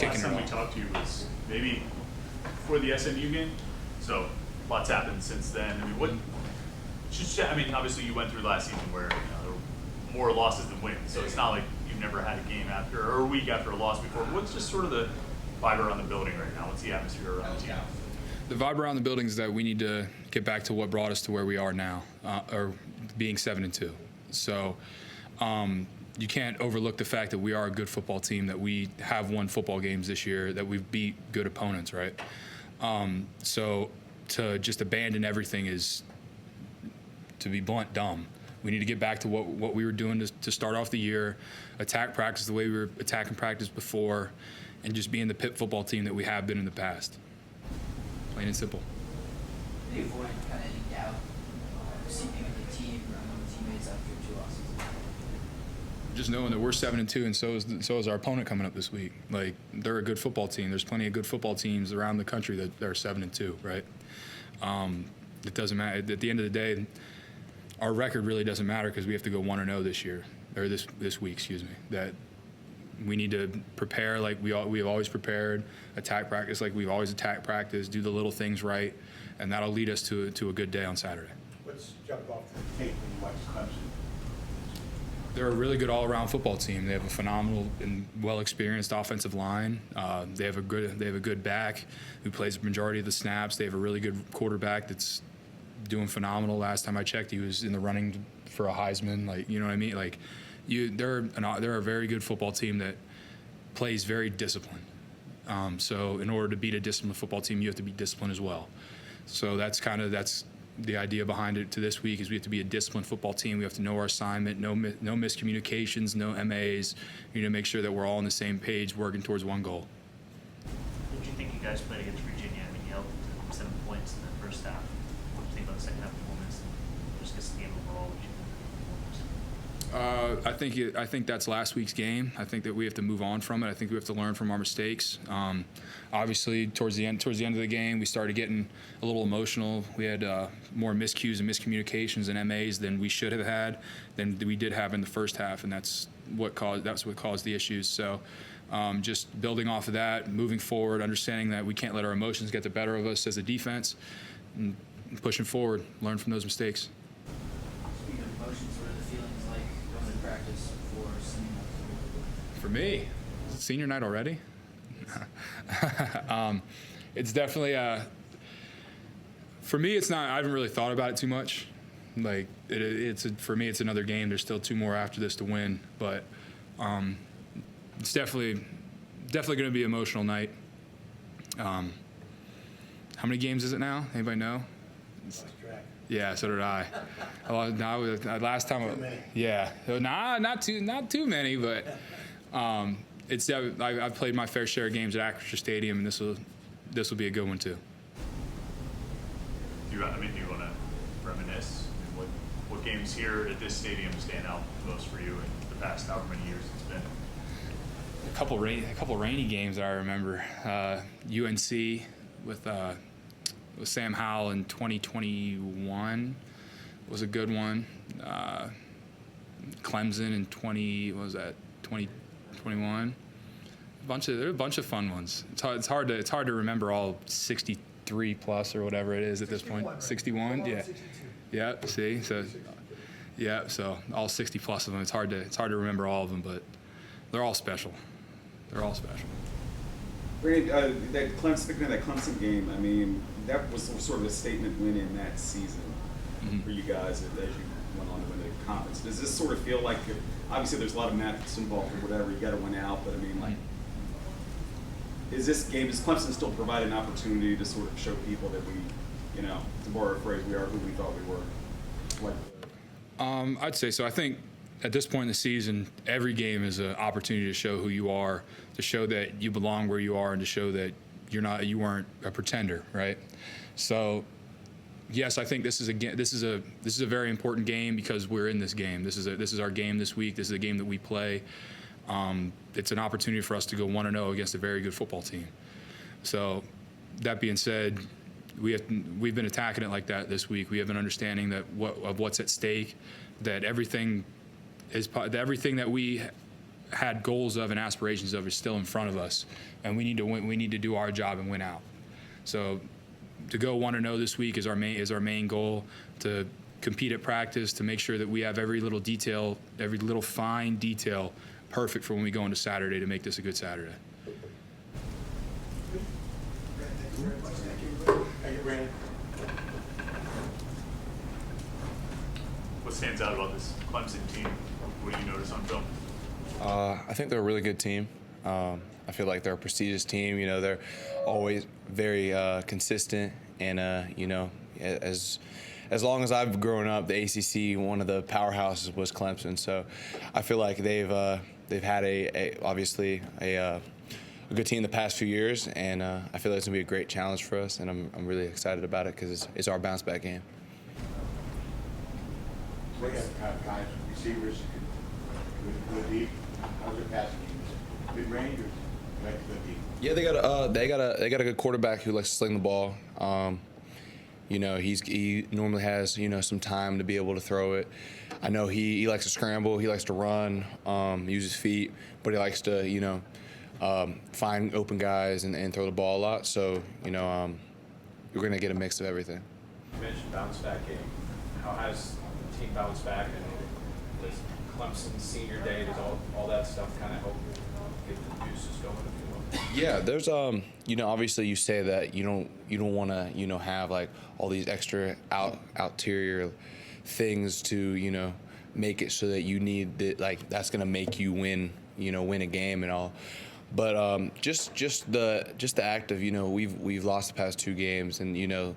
last time we talked to you was maybe before the SMU game. So lots happened since then. I mean, obviously you went through last season where there were more losses than wins. So it's not like you've never had a game after or a week after a loss before. What's just sort of the vibe around the building right now? What's the atmosphere around the team? The vibe around the building is that we need to get back to what brought us to where we are now, or being 7-2. So you can't overlook the fact that we are a good football team, that we have won football games this year, that we've beat good opponents, right? So to just abandon everything is, to be blunt, dumb. We need to get back to what we were doing to start off the year, attack practice the way we were attacking practice before, and just being the Pitt football team that we have been in the past. Plain and simple. They avoid kind of any doubt seeping into the team or among the teammates after 2 losses. Just knowing that we're 7-2, and so is our opponent coming up this week. Like, they're a good football team. There's plenty of good football teams around the country that are 7-2, right? It doesn't matter. At the end of the day, our record really doesn't matter because we have to go 1-0 this year, or this week, excuse me. That we need to prepare like we have always prepared, attack practice like we've always attacked practice, do the little things right, and that'll lead us to a good day on Saturday. Let's jump off the tape and watch Clemson. They're a really good all-around football team. They have a phenomenal and well-experienced offensive line. They have a good back who plays the majority of the snaps. They have a really good quarterback that's doing phenomenal. Last time I checked, he was in the running for a Heisman. Like, you know what I mean? Like, they're a very good football team that plays very disciplined. So in order to beat a disciplined football team, you have to be disciplined as well. So that's the idea behind it to this week is we have to be a disciplined football team. We have to know our assignment, no miscommunications, no MAs. We need to make sure that we're all on the same page working towards one goal. What do you think you guys played against Virginia? I mean, you held 7 points in the first half. What do you think about the second half performance? Just gets the game overall. What do you think of the performance? I think that's last week's game. I think that we have to move on from it. I think we have to learn from our mistakes. Obviously, towards the end of the game, we started getting a little emotional. We had more miscues and miscommunications and MAs than we should have had, than we did have in the first half, and that's what caused the issues. So, just building off of that, moving forward, understanding that we can't let our emotions get the better of us as a defense, and pushing forward, learn from those mistakes. Speaking of emotions, what are the feelings like going to practice for senior night? For me, is it senior night already? It's definitely for me. It's not. I haven't really thought about it too much. Like for me, it's another game. There's still 2 more after this to win, but it's definitely going to be an emotional night. How many games is it now? Anybody know? Lost track. Yeah, so did I. Last time. Too many. Yeah, not too many, but. I've played my fair share of games at Acrisure Stadium, and this will be a good one too. Do you want to reminisce? What games here at this stadium stand out most for you in the past however many years it's been? A couple rainy games I remember. UNC with Sam Howell in 2021 was a good one. Clemson in 2021. There are a bunch of fun ones. It's hard to remember all 63 plus or whatever it is at this point. Right? 61, yeah. 62. Yeah, see, so all 60 plus of them. It's hard to remember all of them, but they're all special. Brandon, that Clemson game, I mean, that was sort of a statement win in that season for you guys as you went on to win the conference. Does this sort of feel like, obviously there's a lot of maths involved or whatever, you got to win out, but I mean, like, does Clemson still provide an opportunity to sort of show people that we, to borrow a phrase, we are who we thought we were? I'd say so. I think at this point in the season, every game is an opportunity to show who you are, to show that you belong where you are, and to show that you weren't a pretender, right? So, yes, I think this is a very important game because we're in this game. This is our game this week. This is a game that we play. It's an opportunity for us to go 1-0 against a very good football team. So, that being said, we've been attacking it like that this week. We have an understanding of what's at stake, that everything that we had goals of and aspirations of is still in front of us, and we need to win. We need to do our job and win out. So to go 1-0 this week is our main goal. To compete at practice, to make sure that we have every little detail, every little fine detail perfect for when we go into Saturday to make this a good Saturday. Thank you, Brandon. What stands out about this Clemson team? What do you notice on film? I think they're a really good team. I feel like they're a prestigious team. You know, they're always very consistent, and you know, as long as I've grown up, the ACC, one of the powerhouses was Clemson. So I feel like they've had obviously a good team the past few years, and I feel like it's gonna be a great challenge for us, and I'm really excited about it because it's our bounce back game. We got guys, receivers, good deep. How's their passing game? Good range or like good deep? Yeah, they got a good quarterback who likes to sling the ball. You know, he normally has, you know, some time to be able to throw it. I know he likes to scramble, he likes to run, use his feet, but he likes to, you know, find open guys and throw the ball a lot. So, you know, you're gonna get a mix of everything. You mentioned bounce back game. How has the team bounced back, and does Clemson's senior day, does all that stuff kind of help get the juices going, if you will? Yeah, there's you know, obviously you say that you don't want to, you know, have like all these extra ulterior things to, you know, make it so that you need that, like that's gonna make you win a game and all. But just the act of, you know, we've lost the past 2 games, and you know,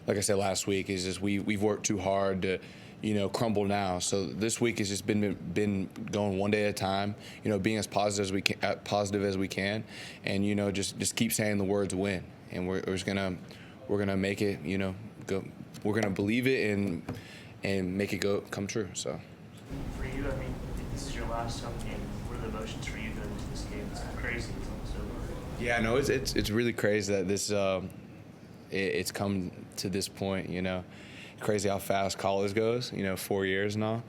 like I said last week, is just we've worked too hard to, you know, crumble now. So this week has just been going one day at a time, you know, being as positive as we can, and you know, just keep saying the words win, and we're gonna make it, you know, go. We're gonna believe it and make it come true. So For you, I mean, this is your last home game. What are the emotions for you going into this game? It's crazy. It's almost over. yeah, no, it's really crazy that this it's come to this point, you know. Crazy how fast college goes, you know, 4 years now.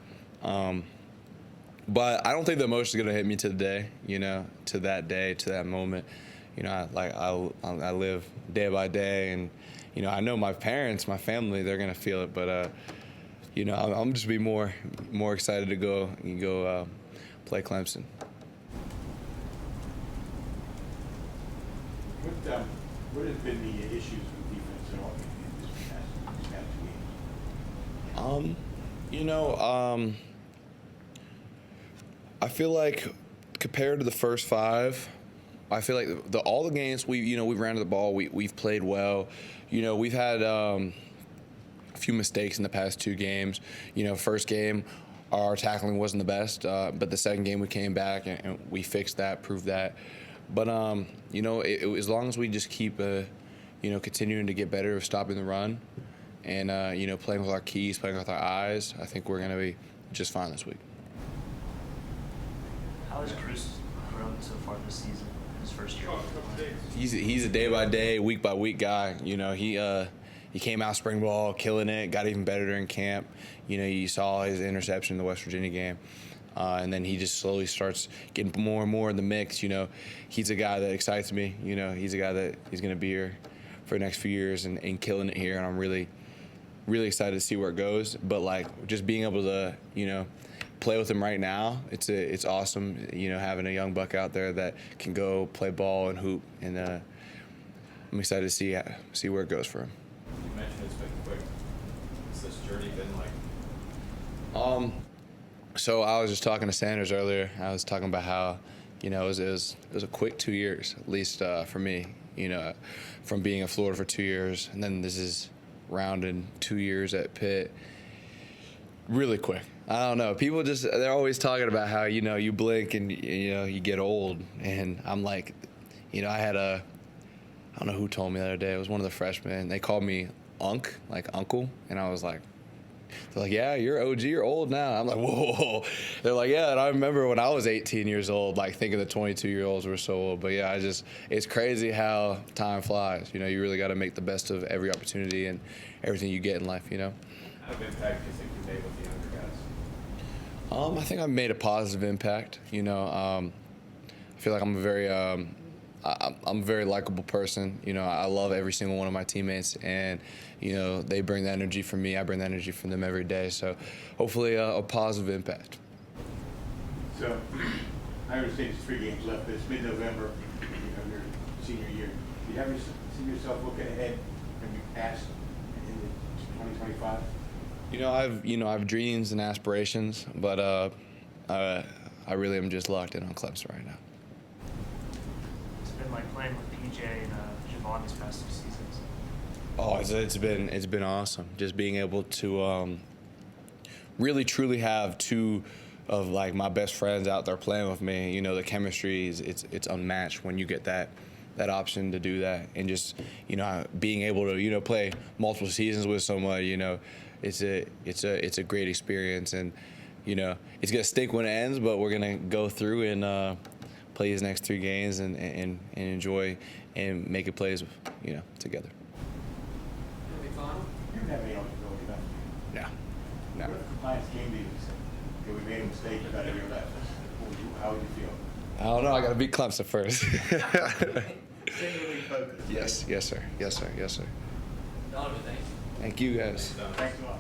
But I don't think the emotion is gonna hit me to the day, you know, to that moment. You know, I live day by day, and you know, I know my parents, my family, they're gonna feel it. But you know, I'm just be more excited to go play Clemson. What has been the issues with defense at all in these past 2 games? You know, I feel like compared to the first 5, I feel like all the games we've ran the ball, we've played well. You know, we've had a few mistakes in the past 2 games. You know, first game our tackling wasn't the best, but the second game we came back and we fixed that, proved that. But you know, as long as we just keep you know, continuing to get better of stopping the run, and you know, playing with our keys, playing with our eyes, I think we're gonna be just fine this week. How has Cruz grown so far this season? His first year. He's a day by day, week by week guy. You know, he came out spring ball killing it, got even better during camp. You know, you saw his interception in the West Virginia game. And then he just slowly starts getting more and more in the mix. You know, he's a guy that excites me. You know, he's a guy that he's going to be here for the next few years and killing it here. And I'm really, really excited to see where it goes. But, like, just being able to, you know, play with him right now, it's awesome, you know, having a young buck out there that can go play ball and hoop. And I'm excited to see where it goes for him. You mentioned it's been quick. What's this journey been like? So I was just talking to Sanders earlier. I was talking about how, you know, it was a quick 2 years, at least for me. You know, from being in Florida for 2 years, and then this is rounded 2 years at Pitt. Really quick. I don't know. People they're always talking about how, you know, you blink and, you know, you get old. And I'm like, you know, I don't know who told me the other day. It was one of the freshmen. They called me like uncle, and I was like, they're like, yeah, you're OG, you're old now. I'm like, whoa. They're like, yeah, and I remember when I was 18 years old, like thinking the 22-year-olds were so old. But yeah, it's crazy how time flies. You know, you really got to make the best of every opportunity and everything you get in life, you know. What kind of impact do you think you made with the younger I think I've made a positive impact. I feel like I'm a very likable person. I love every single one of my teammates, and they bring the energy from me. I bring the energy from them every day. So hopefully a positive impact. So, I understand it's 3 games left, but it's mid-November, your senior year. Do you ever see yourself looking ahead and past into 2025? I have dreams and aspirations, but I really am just locked in on Clemson right now. It's been like playing with PJ and Javon these past 2 seasons. Oh, it's been awesome. Just being able to really truly have 2 of like my best friends out there playing with me. The chemistry it's unmatched when you get that option to do that, and just being able to play multiple seasons with someone. It's a great experience, and it's gonna stink when it ends, but we're gonna go through and play these next 3 games and enjoy and make it plays together. Big final? You don't have any eligibility left. No. What if compliance came to you and said, okay, we made a mistake, you got a year left? How would you feel? I don't know. I gotta beat Clemson first. Singularly focused. Yes, sir. Donovan, thanks. Thank you, guys. Thanks a lot.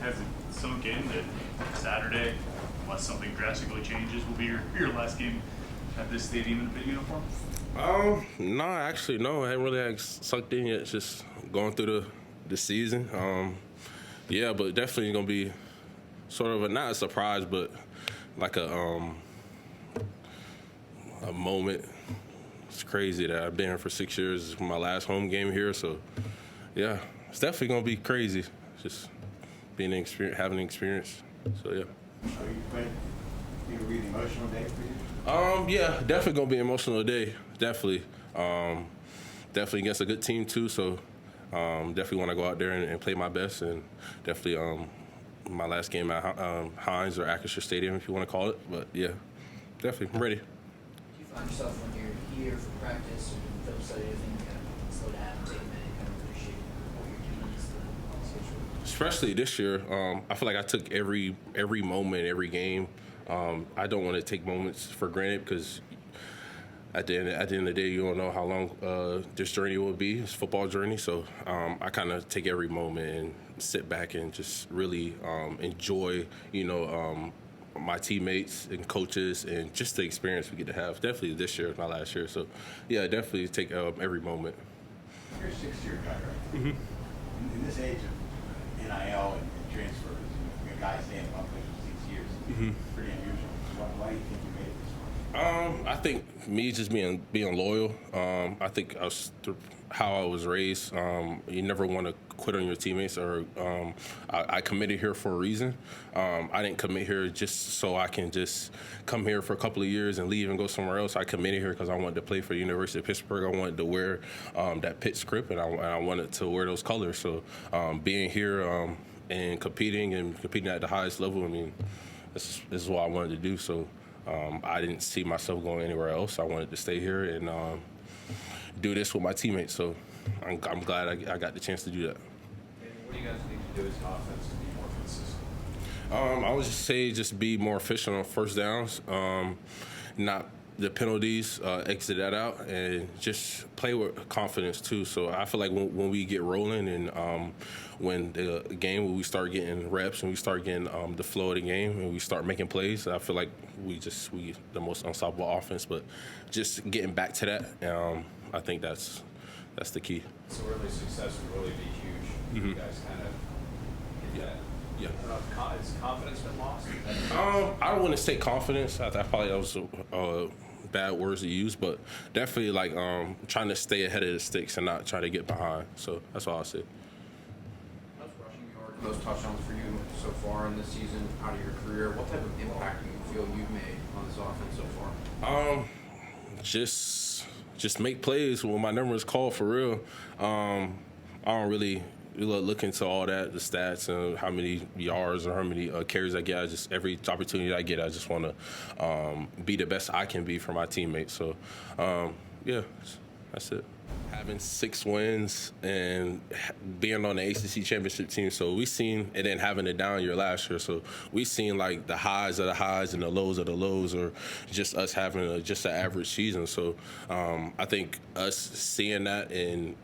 Has it sunk in that Saturday, unless something drastically changes, will be your last game at this stadium in a Pitt uniform? No, actually, no. I haven't really sunk in yet. It's just going through the season. Yeah, but definitely gonna be sort of not a surprise, but like a moment. It's crazy that I've been here for 6 years. This is my last home game here, so yeah, it's definitely gonna be crazy. Just being having an experience. So yeah. So you think it'll be an emotional day for you? Yeah, definitely gonna be an emotional day. Definitely. Definitely against a good team too. So definitely want to go out there and play my best, and definitely my last game at Heinz or Acrisure Stadium, if you want to call it. But yeah, definitely, I'm ready. Do you find yourself when you're here for practice or film study, do you think you kind of slow down, take a minute, kind of appreciate what you're doing as the schedule? Especially this year, I feel like I took every moment, every game. I don't want to take moments for granted, because at the end of the day, you don't know how long this journey will be, this football journey. So I kind of take every moment and sit back and just really enjoy, my teammates and coaches and just the experience we get to have. Definitely this year, my last year. So yeah, definitely take every moment. You're a 6-year guy, right? Mm-hmm. In this age of NIL and transfers, a guy staying in one place for 6 years, pretty unusual. Why do you think you made it this far? I think me just being loyal. I think how I was raised. You never want to quit on your teammates, or I committed here for a reason. I didn't commit here just so I can just come here for a couple of years and leave and go somewhere else. I committed here because I wanted to play for the University of Pittsburgh. I wanted to wear that Pitt script, and I wanted to wear those colors. So being here and competing at the highest level, I mean, this is what I wanted to do. So I didn't see myself going anywhere else. I wanted to stay here and do this with my teammates. So I'm glad I got the chance to do that. What do you guys need to do as an offense to be more consistent? I would just say just be more efficient on first downs, not the penalties, exit that out, and just play with confidence too. So I feel like when we get rolling and when we start getting reps and we start getting the flow of the game and we start making plays, I feel like we the most unstoppable offense. But just getting back to that, I think that's the key. So early success would really be huge. You guys kind of hit that. Yeah. I don't know, has confidence been lost? I don't want to say confidence. I probably that was bad words to use, but definitely like trying to stay ahead of the sticks and not try to get behind. So that's all I say. Most rushing yards, most touchdowns for you so far in this season out of your career. What type of impact do you feel you've made on this offense so far? Just make plays when my number is called for real. I don't really look into all that, the stats and how many yards or how many carries I get. Every opportunity I get, I just want to be the best I can be for my teammates. So, yeah, That's it. Having 6 wins and being on the ACC championship team, so we seen, and then having a down year last year, so we seen like the highs of the highs and the lows of the lows, or just us having just an average season. So I think us seeing that and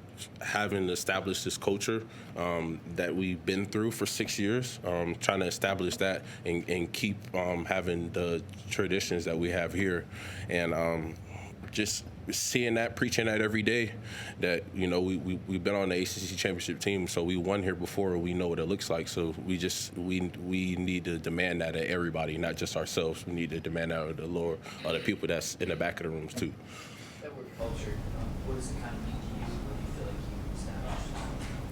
having established this culture that we've been through for 6 years, trying to establish that and keep having the traditions that we have here, and just seeing that, preaching that every day, that, you know, we've been on the ACC championship team, so we won here before, we know what it looks like, so we need to demand that of everybody, not just ourselves. We need to demand that of the Lord, or the people that's in the back of the rooms too. That word culture, what does it kind of mean to you? What do you feel like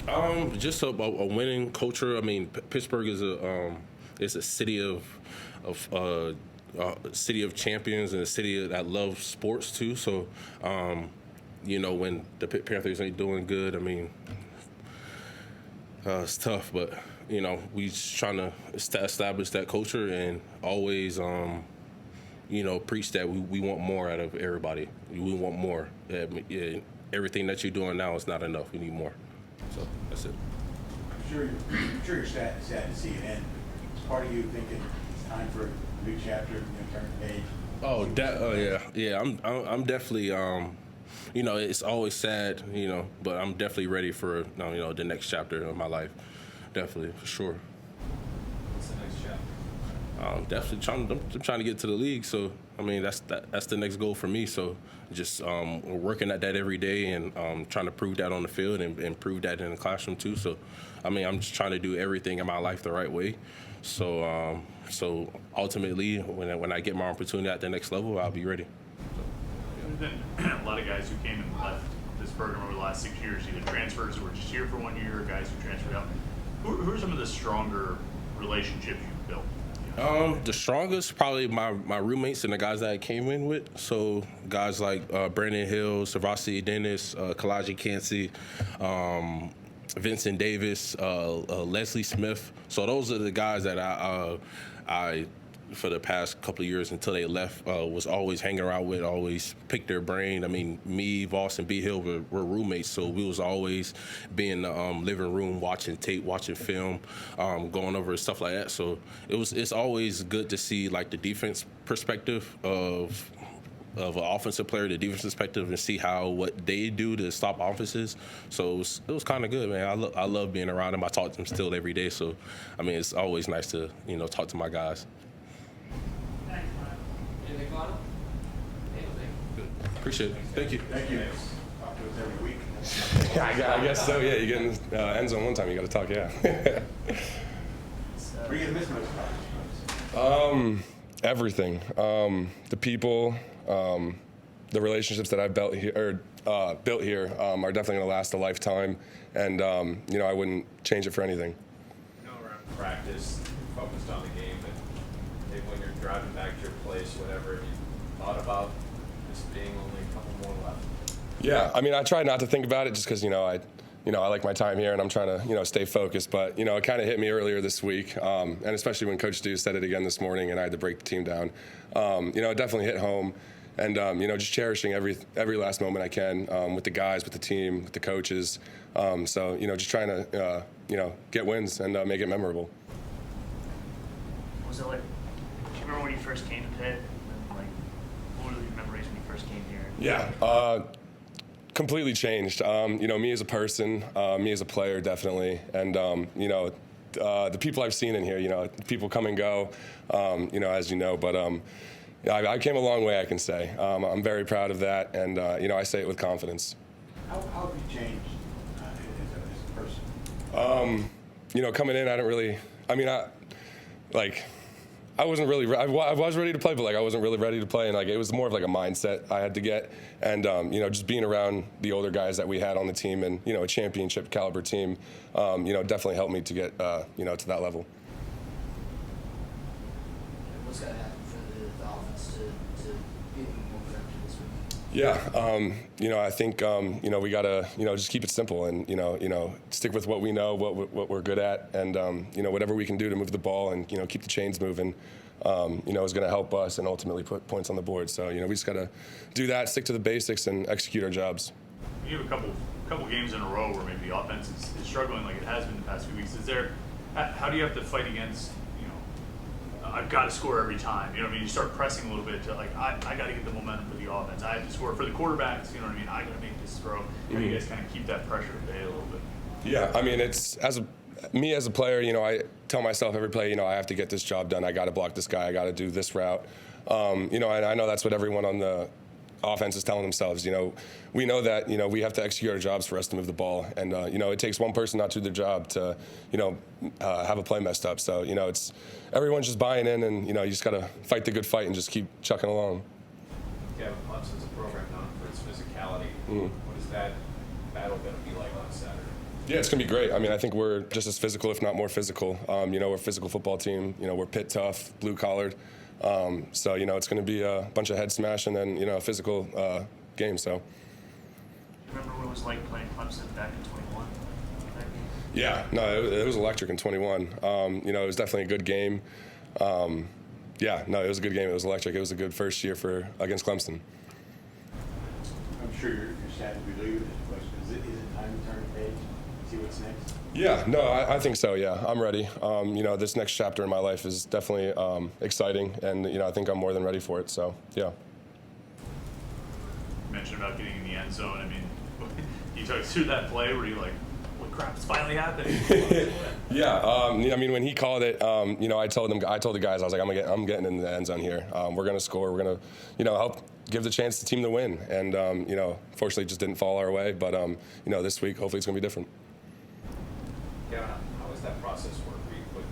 you established? Just a winning culture. I mean, Pittsburgh is a city city of champions, and a city that loves sports too. So, you know, when the Pitt Panthers ain't doing good, I mean, it's tough. But, you know, we just trying to establish that culture and always, you know, preach that we want more out of everybody. We want more. Everything that you're doing now is not enough. We need more. So that's it. I'm sure you're sad to see it end. Is part of you thinking it's time for a new chapter, turn the page? Yeah. I'm definitely. You know, it's always sad, you know, but I'm definitely ready for, you know, the next chapter of my life. Definitely, for sure. What's the next chapter? I'm definitely trying to get to the league. So I mean, that's the next goal for me. So just working at that every day, and trying to prove that on the field, and prove that in the classroom too. So I mean, I'm just trying to do everything in my life the right way. So so ultimately, when I get my opportunity at the next level, I'll be ready. There's been a lot of guys who came and left this program over the last 6 years, either transfers who were just here for 1 year, or guys who transferred out. Who are some of the stronger relationships you've built? The strongest, probably my roommates and the guys that I came in with. So guys like Brandon Hill, Savasi Dennis, Kalaji Cansey, Vincent Davis, Leslie Smith. So those are the guys that I for the past couple of years until they left, was always hanging around with, always pick their brain. I mean, me, Voss, and B. Hill were roommates, so we was always be in the living room watching tape, watching film, going over stuff like that. So it's always good to see like the defense perspective of an offensive player, the defense perspective, and see what they do to stop offenses. So it was kind of good, man. I love being around them. I talk to them still every day. So I mean, it's always nice to, you know, talk to my guys. Anything final? Appreciate it. Thank you. Thank you. Talk to us every week. Yeah, I guess so. Yeah, you get in end zone one time, you got to talk. Yeah. Where are you gonna miss most? Everything. The people, the relationships that I've built here are definitely going to last a lifetime, and you know, I wouldn't change it for anything. You know, around practice, focused on the game, but maybe when you're driving back to your place, whatever, have you thought about this being only a couple more left? Yeah, I mean, I try not to think about it just because, I like my time here and I'm trying to, stay focused. But, it kind of hit me earlier this week, and especially when Coach Stu said it again this morning and I had to break the team down. It definitely hit home. And, just cherishing every last moment I can with the guys, with the team, with the coaches. So, just trying to, get wins and make it memorable. What was it like? Do you remember when you first came to Pitt? And, like, what were your memories when you first came here? Yeah. Completely changed. Me as a person, me as a player, definitely. And, the people I've seen in here, people come and go, as you know. But I came a long way, I can say. I'm very proud of that. And, I say it with confidence. How have you changed as a person? Coming in, I wasn't really. I was ready to play, but I wasn't really ready to play, and it was more of a mindset I had to get, and just being around the older guys that we had on the team, and a championship caliber team, definitely helped me to get to that level. What's got to happen for the offense to be more productive this week? Yeah, I think we gotta just keep it simple and stick with what we know, what we're good at, and whatever we can do to move the ball and keep the chains moving, is going to help us and ultimately put points on the board. So we just gotta do that, stick to the basics, and execute our jobs. you have a couple games in a row where maybe the offense is struggling like it has been the past few weeks. How do you have to fight against, I've got to score every time, you know what I mean? You start pressing a little bit to like, I got to get the momentum for the offense. I have to score for the quarterbacks, you know what I mean? I got to make this throw. How do you guys kind of keep that pressure at bay a little bit? Yeah, I mean, it's me as a player, I tell myself every play, I have to get this job done. I got to block this guy. I got to do this route. And I know that's what everyone on the offense is telling themselves. We know that, we have to execute our jobs for us to move the ball. And, it takes one person not to do their job to, have a play messed up. So, it's everyone's just buying in and, you just got to fight the good fight and just keep chucking along. Gavin, Clemson's a program known for its physicality. What is that battle going to be like on Saturday? Yeah, it's going to be great. I mean, I think we're just as physical, if not more physical. We're a physical football team. We're Pitt tough, blue-collared. So, it's going to be a bunch of head smash and then, a physical game. So. Do you remember what it was like playing Clemson back in 21? Yeah, no, it was electric in 21. It was definitely a good game. It was a good game. It was electric. It was a good first year against Clemson. I'm sure you're sad to be leaving this question. Is it time to turn the page, see what's next? Yeah, no, I think so, yeah. I'm ready. This next chapter in my life is definitely exciting, and, I think I'm more than ready for it, so, yeah. You mentioned about getting in the end zone. I mean, you took us through that play where you're like, holy crap, it's finally happening. Yeah, when he called it, I told the guys, I was like, I'm getting in the end zone here. We're going to score. We're going to, help give the chance to the team to win. And, fortunately, it just didn't fall our way. But, this week, hopefully it's going to be different. Kevin, how does that process work where you put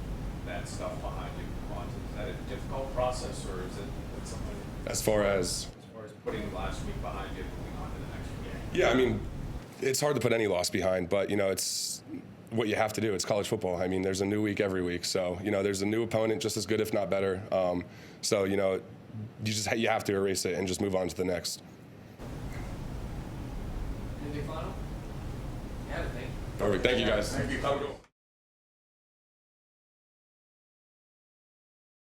that stuff behind you? Is that a difficult process, or is it something? As far as Putting last week behind you and moving on to the next game? Yeah, I mean, it's hard to put any loss behind, but, it's what you have to do. It's college football. I mean, there's a new week every week. So, there's a new opponent just as good, if not better. So, you have to erase it and just move on to the next. Anything final? Yeah, I think. Perfect. Thank you, guys. Thank you. Have a good one.